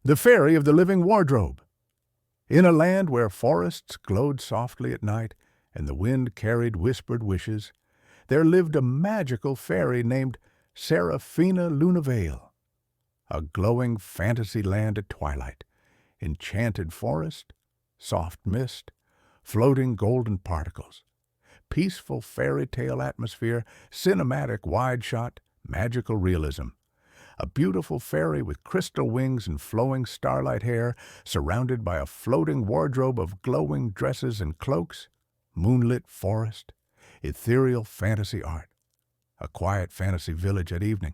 The Fairy of the Living Wardrobe. In a land where forests glowed softly at night and the wind carried whispered wishes, there lived a magical fairy named Seraphina Lunavale. A glowing fantasy land at twilight, enchanted forest, soft mist, floating golden particles, peaceful fairy tale atmosphere, cinematic wide-shot, magical realism. A beautiful fairy with crystal wings and flowing starlight hair, surrounded by a floating wardrobe of glowing dresses and cloaks, moonlit forest, ethereal fantasy art. A quiet fantasy village at evening.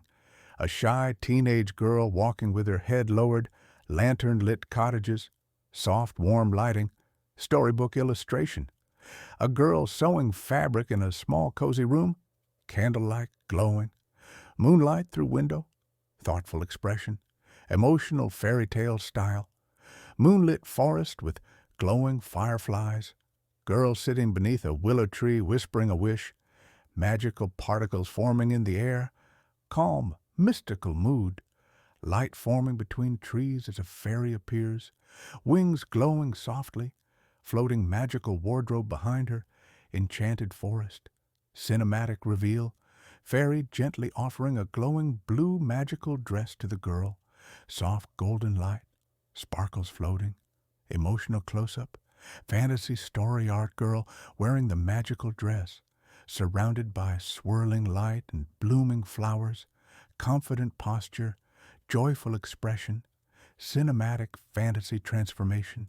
A shy teenage girl walking with her head lowered, lantern-lit cottages, soft, warm lighting, storybook illustration. A girl sewing fabric in a small, cozy room, candlelight glowing, moonlight through window, thoughtful expression, emotional fairy tale style, moonlit forest with glowing fireflies, girl sitting beneath a willow tree whispering a wish, magical particles forming in the air, calm, mystical mood, light forming between trees as a fairy appears, wings glowing softly, floating magical wardrobe behind her, enchanted forest, cinematic reveal, fairy gently offering a glowing blue magical dress to the girl, soft golden light, sparkles floating, emotional close-up, fantasy story art girl wearing the magical dress, surrounded by swirling light and blooming flowers, confident posture, joyful expression, cinematic fantasy transformation,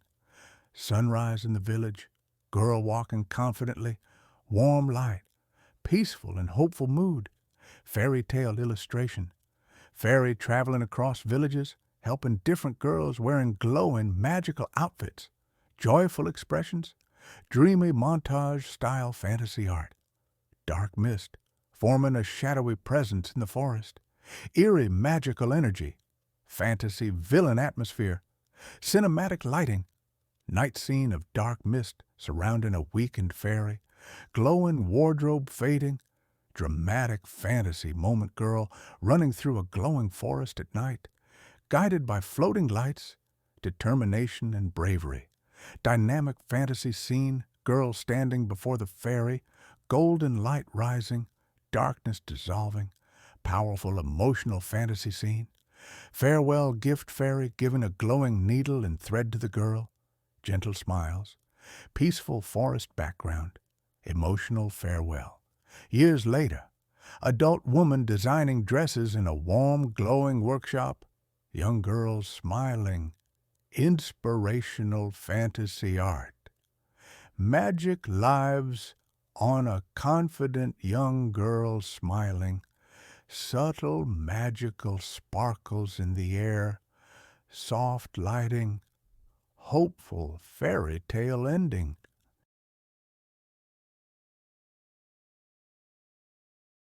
sunrise in the village, girl walking confidently, warm light, peaceful and hopeful mood, fairy tale illustration, fairy traveling across villages, helping different girls wearing glowing magical outfits, joyful expressions, dreamy montage-style fantasy art, dark mist, forming a shadowy presence in the forest, eerie magical energy, fantasy villain atmosphere, cinematic lighting, night scene of dark mist surrounding a weakened fairy, glowing wardrobe fading, dramatic fantasy moment girl running through a glowing forest at night, guided by floating lights, determination and bravery, dynamic fantasy scene, girl standing before the fairy, golden light rising, darkness dissolving, powerful emotional fantasy scene, farewell gift fairy giving a glowing needle and thread to the girl, gentle smiles, peaceful forest background, emotional farewell. Years later, adult woman designing dresses in a warm, glowing workshop, young girls smiling, inspirational fantasy art. Magic lives on a confident young girl smiling, subtle magical sparkles in the air, soft lighting, hopeful fairy tale ending.